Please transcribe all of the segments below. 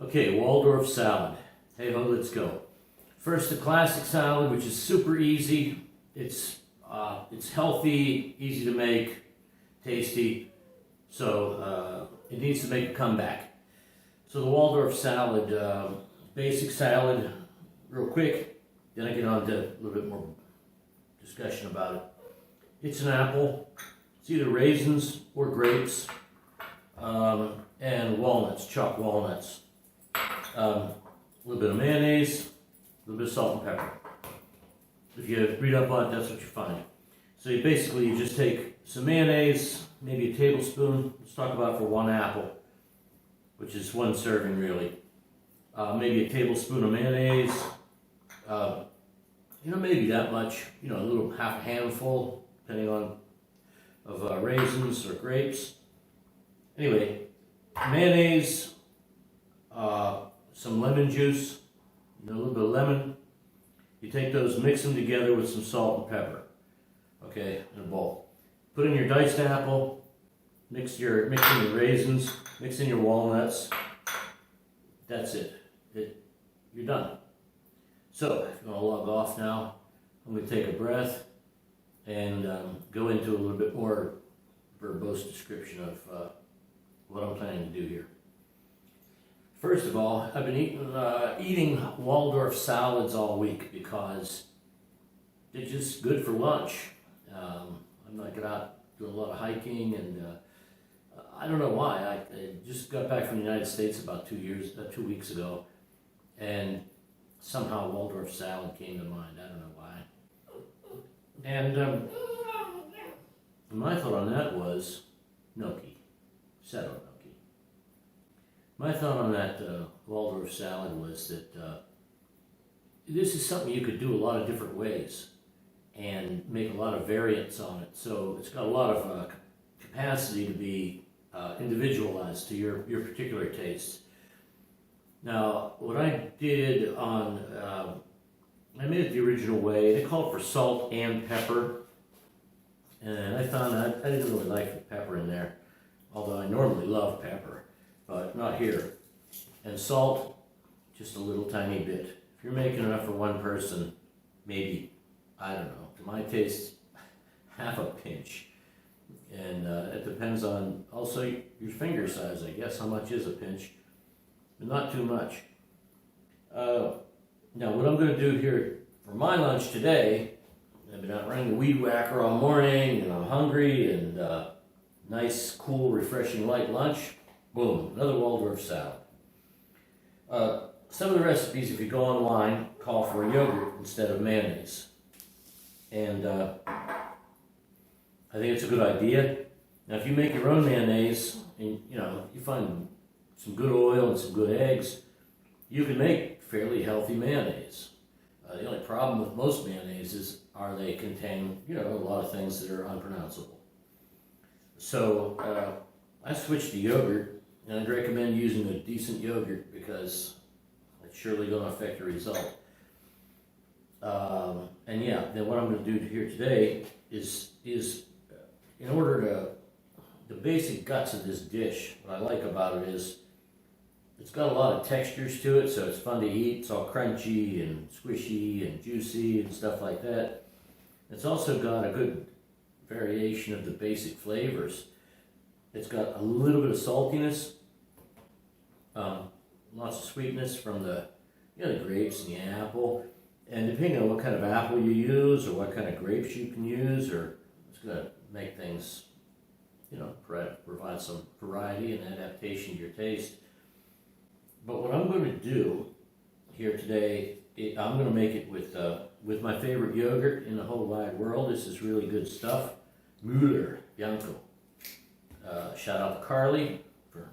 Okay, Waldorf salad. Hey ho, let's go. First, the classic salad, which is super easy. It's healthy, easy to make, tasty. So it needs to make a comeback. So the Waldorf salad, basic salad, real quick. Then I get on to a little bit more discussion about it. It's an apple. It's either raisins or grapes, and walnuts, chopped walnuts. A little bit of mayonnaise, a little bit of salt and pepper. If you read up on it, that's what you find. So you basically just take some mayonnaise, maybe a tablespoon. Let's talk about it for one apple, which is one serving really. Maybe a tablespoon of mayonnaise. Maybe that much. A little half a handful, depending on of raisins or grapes. Anyway, mayonnaise. Some lemon juice, a little bit of lemon. You take those, mix them together with some salt and pepper, okay, in a bowl. Put in your diced apple, mix in your raisins, mix in your walnuts. That's it. You're done. So, if you want to log off now, I'm going to take a breath and go into a little bit more verbose description of what I'm planning to do here. First of all, I've been eating Waldorf salads all week because they're just good for lunch. I'm not get out doing a lot of hiking, and I don't know why. I just got back from the United States about 2 weeks ago, and somehow Waldorf salad came to mind. I don't know why. And my thought on that was gnocchi, settled gnocchi. My thought on that Waldorf salad was that this is something you could do a lot of different ways and make a lot of variants on it. So it's got a lot of capacity to be individualized to your particular taste. Now, what I did I made it the original way. They call it for salt and pepper. And I found I didn't really like the pepper in there, although I normally love pepper. But not here. And salt, just a little tiny bit. If you're making enough for one person, maybe, I don't know, to my taste, half a pinch. And it depends on also your finger size, I guess. How much is a pinch? But not too much. Now, what I'm going to do here for my lunch today, I've been out running the weed whacker all morning, and I'm hungry, and nice, cool, refreshing light lunch. Boom, another Waldorf salad. Some of the recipes, if you go online, call for yogurt instead of mayonnaise. And I think it's a good idea. Now, if you make your own mayonnaise, and you find some good oil and some good eggs, you can make fairly healthy mayonnaise. The only problem with most mayonnaises are they contain, a lot of things that are unpronounceable. So I switched to yogurt. And I'd recommend using a decent yogurt because it's surely going to affect the result. Then what I'm going to do here today is in order to, the basic guts of this dish, what I like about it is it's got a lot of textures to it, so it's fun to eat. It's all crunchy and squishy and juicy and stuff like that. It's also got a good variation of the basic flavors. It's got a little bit of saltiness, lots of sweetness from the grapes and the apple, and depending on what kind of apple you use or what kind of grapes you can use, or it's going to make things, provide some variety and adaptation to your taste. But what I'm going to do here today, I'm going to make it with my favorite yogurt in the whole wide world. This is really good stuff, Müller Bianco. Shout out to Carly for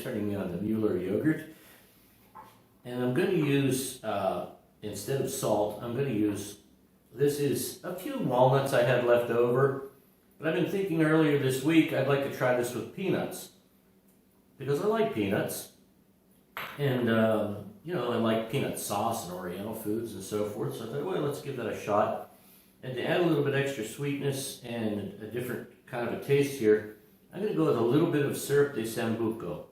turning me on to Mueller yogurt. And I'm going to use, instead of salt, this is a few walnuts I had left over. But I've been thinking earlier this week I'd like to try this with peanuts. Because I like peanuts. And, I like peanut sauce and Oriental foods and so forth. So I thought, well, let's give that a shot. And to add a little bit extra sweetness and a different kind of a taste here, I'm going to go with a little bit of syrup de Sambuco.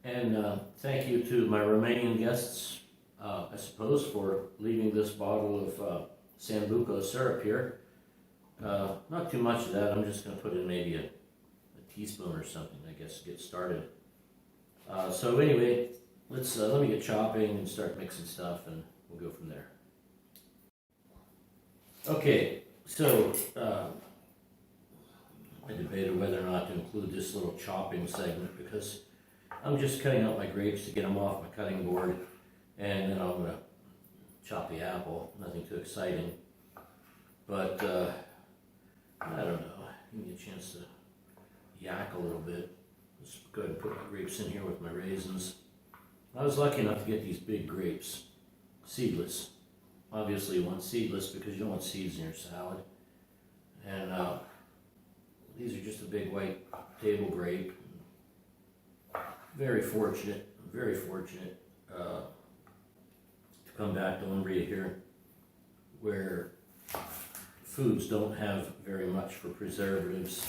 And thank you to my Romanian guests, I suppose, for leaving this bottle of Sambuco syrup here. Not too much of that. I'm just going to put in maybe a teaspoon or something, I guess, to get started. So anyway, let me get chopping and start mixing stuff, and we'll go from there. Okay, so I debated whether or not to include this little chopping segment because I'm just cutting out my grapes to get them off my cutting board, and then I'm going to chop the apple. Nothing too exciting, but I don't know. Give me a chance to yak a little bit. Let's go ahead and put my grapes in here with my raisins. I was lucky enough to get these big grapes, seedless. Obviously you want seedless because you don't want seeds in your salad. And these are just a big white table grape. Very fortunate to come back to Umbria here, where foods don't have very much for preservatives.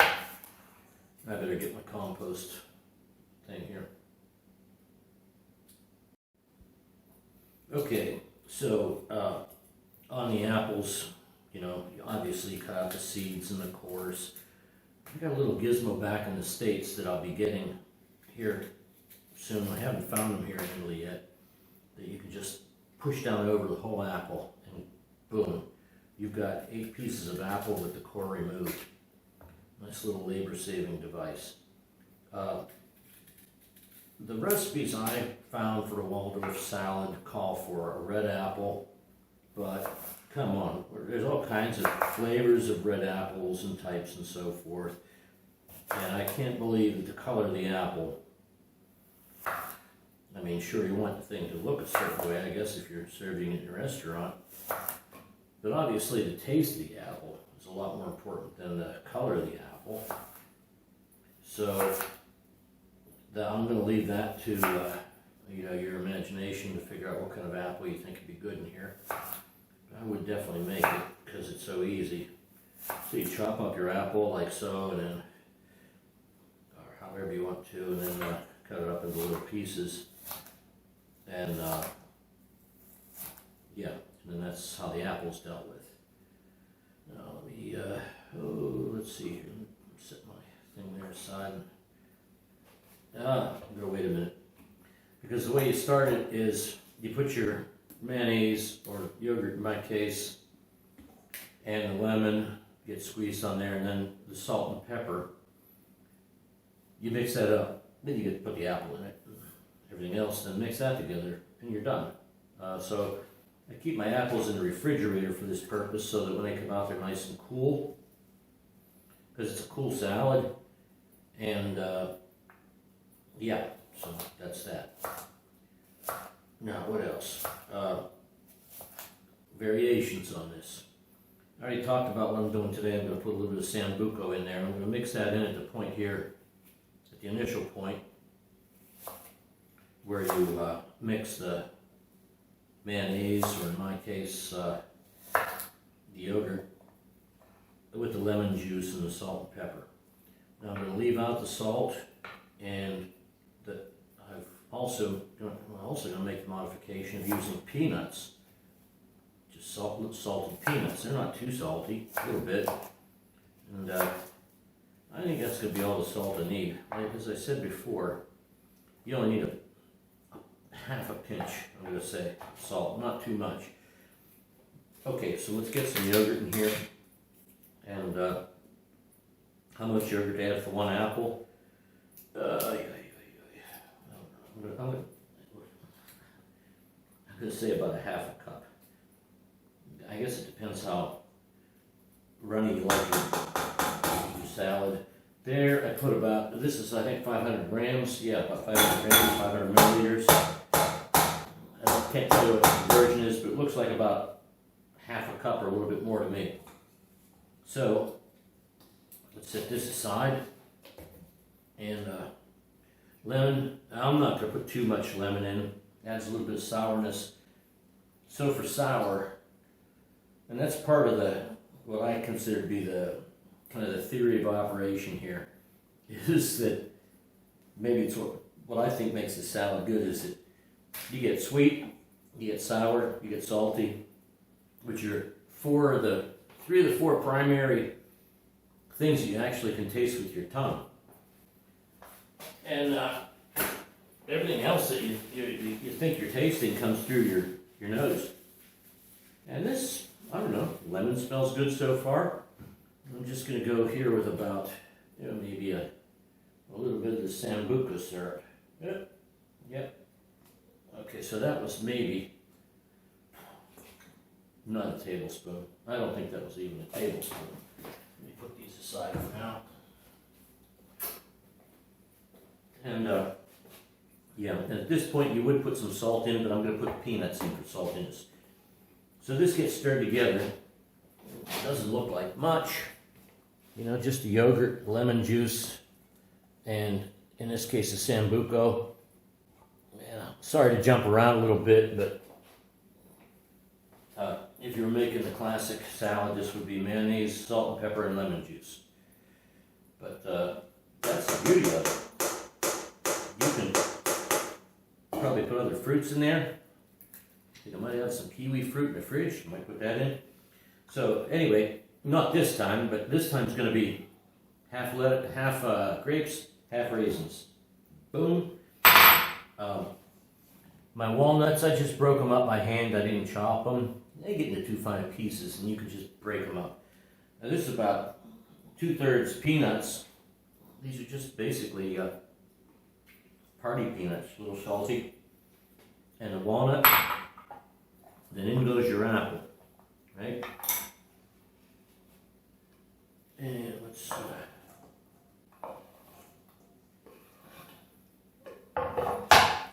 I better get my compost thing here. Okay, so on the apples, you obviously cut out the seeds and the cores. I got a little gizmo back in the States that I'll be getting here soon. I haven't found them here in Italy yet. That you can just push down over the whole apple and boom, you've got 8 pieces of apple with the core removed. Nice little labor-saving device. The recipes I found for a Waldorf salad call for a red apple, but come on, there's all kinds of flavors of red apples and types and so forth, and I can't believe that the color of the apple, I mean, sure, you want the thing to look a certain way, I guess, if you're serving it in a restaurant, but obviously the taste of the apple is a lot more important than the color of the apple. So I'm going to leave that to your imagination to figure out what kind of apple you think would be good in here. I would definitely make it because it's so easy. So you chop up your apple like so, and then, or however you want to, and then cut it up into little pieces. And yeah, and then that's how the apple's dealt with. Now let me, let's see here. Set my thing there aside. I'm gonna wait a minute. Because the way you start it is you put your mayonnaise or yogurt in my case, and the lemon gets squeezed on there, and then the salt and pepper. You mix that up, then you get to put the apple in it, and everything else, then mix that together, and you're done. So I keep my apples in the refrigerator for this purpose so that when they come out they're nice and cool, because it's a cool salad, and yeah, so that's that. Now what else? Variations on this. I already talked about what I'm doing today. I'm going to put a little bit of Sambuco in there. I'm going to mix that in at the point here, at the initial point, where you mix the mayonnaise, or in my case, the yogurt, with the lemon juice and the salt and pepper. Now I'm going to leave out the salt, and I'm also going to make the modification of using peanuts. Just salted peanuts. They're not too salty, a little bit. And I think that's going to be all the salt I need. As I said before, you only need a half a pinch, I'm going to say, salt, not too much. Okay, so let's get some yogurt in here. And how much yogurt to add for one apple? I'm going to say about a half a cup. I guess it depends how runny you like your salad. There, I put about, this is I think 500 grams. Yeah, about 500 grams, 500 milliliters. I can't tell you what the conversion is, but it looks like about half a cup or a little bit more to me. So, let's set this aside. And lemon, I'm not going to put too much lemon in. Adds a little bit of sourness. So for sour, and that's part of what I consider to be the kind of the theory of operation here, is that maybe it's what what I think makes the salad good is that you get sweet, you get sour, you get salty, which are three of the four primary things you actually can taste with your tongue. And everything else that you think you're tasting comes through your nose. And this, I don't know, lemon smells good so far. I'm just going to go here with about, maybe a little bit of the sambuca syrup. Yep. Okay, so that was maybe not a tablespoon. I don't think that was even a tablespoon. Let me put these aside for now. And yeah, and at this point you would put some salt in, but I'm going to put peanuts in for saltiness. So this gets stirred together. It doesn't look like much. Just the yogurt, lemon juice, and in this case the sambuco. Sorry to jump around a little bit, but if you were making the classic salad, this would be mayonnaise, salt and pepper, and lemon juice. But that's the beauty of it. You can probably put other fruits in there. You might have some kiwi fruit in the fridge. You might put that in. So anyway, not this time, but this time it's going to be half grapes, half raisins. Boom. My walnuts, I just broke them up by hand. I didn't chop them. They get into too fine pieces, and you can just break them up. Now this is about 2/3 peanuts. These are just basically party peanuts, a little salty. And a walnut. Then in goes your apple, right? And let's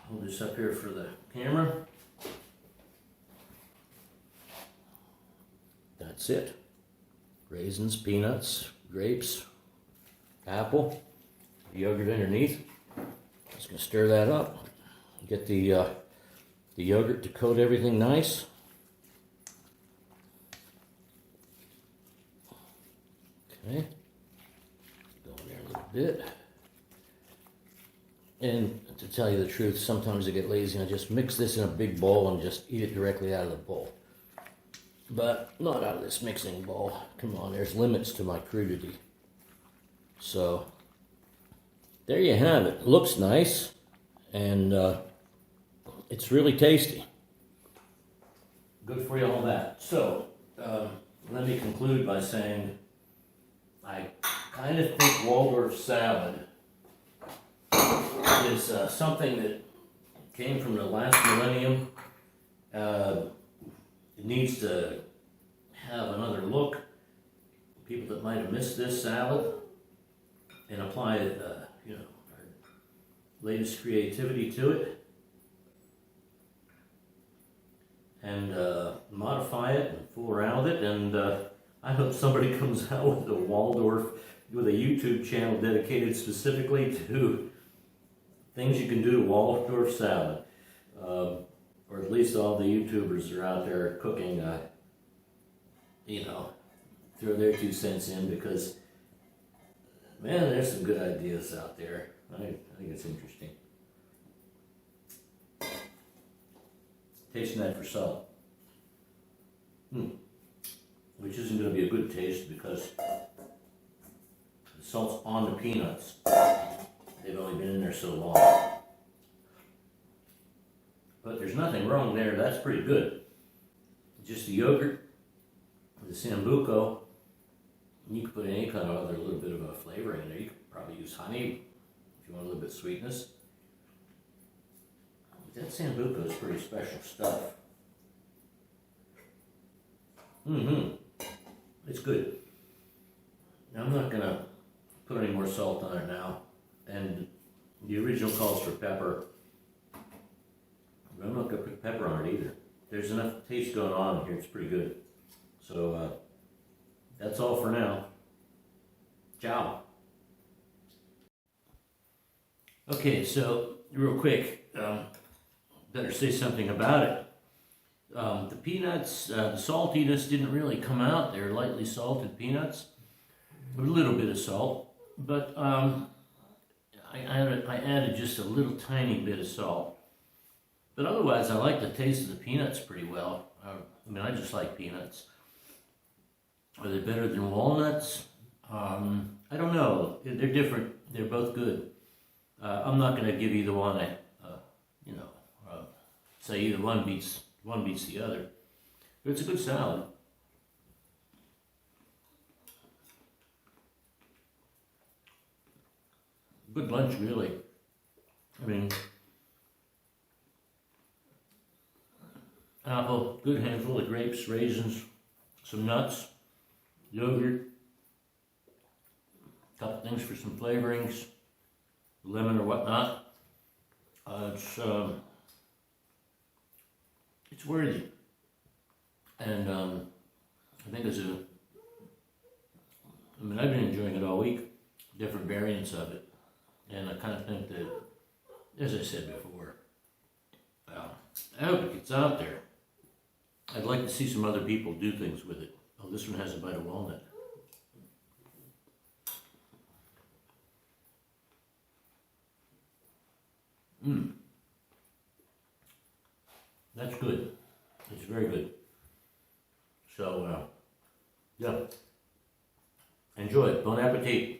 hold this up here for the camera. That's it. Raisins, peanuts, grapes, apple, yogurt underneath. Just gonna stir that up. Get the yogurt to coat everything nice. Okay. Go in there a little bit. And to tell you the truth, sometimes I get lazy and I just mix this in a big bowl and just eat it directly out of the bowl. But not out of this mixing bowl. Come on, there's limits to my crudity. So, there you have it. Looks nice, and it's really tasty. Good for you, all that. So, let me conclude by saying I kind of think Waldorf salad is something that came from the last millennium. It needs to have another look. People that might have missed this salad, and apply our latest creativity to it, and modify it and fool around with it. And I hope somebody comes out with a YouTube channel dedicated specifically to things you can do to Waldorf salad. Or at least all the YouTubers are out there cooking, throw their 2 cents in, because, man, there's some good ideas out there. I think it's interesting. Tasting that for salt. Which isn't going to be a good taste because the salt's on the peanuts. They've only been in there so long. But there's nothing wrong there. That's pretty good. Just the yogurt, the sambuco. You could put any kind of other little bit of a flavor in there. You could probably use honey if you want a little bit of sweetness. That sambuco is pretty special stuff. It's good. Now, I'm not going to put any more salt on it now. And the original calls for pepper. But I'm not going to put pepper on it either. There's enough taste going on here. It's pretty good. So, that's all for now. Ciao. Okay, so real quick, better say something about it. The peanuts, the saltiness didn't really come out. They're lightly salted peanuts with a little bit of salt. But I added just a little tiny bit of salt. But otherwise, I like the taste of the peanuts pretty well. I mean, I just like peanuts. Are they better than walnuts? I don't know. They're different. They're both good. I'm not going to give either one a, say either one beats the other. But it's a good salad. Good lunch, really. I mean, apple, good handful of grapes, raisins, some nuts, yogurt, a couple things for some flavorings, lemon or whatnot. It's worthy, and I think I've been enjoying it all week, different variants of it, and I kind of think that, as I said before, I hope it gets out there. I'd like to see some other people do things with it. Oh, this one has a bite of walnut. That's good. It's very good. So, yeah. Enjoy it. Bon appetit.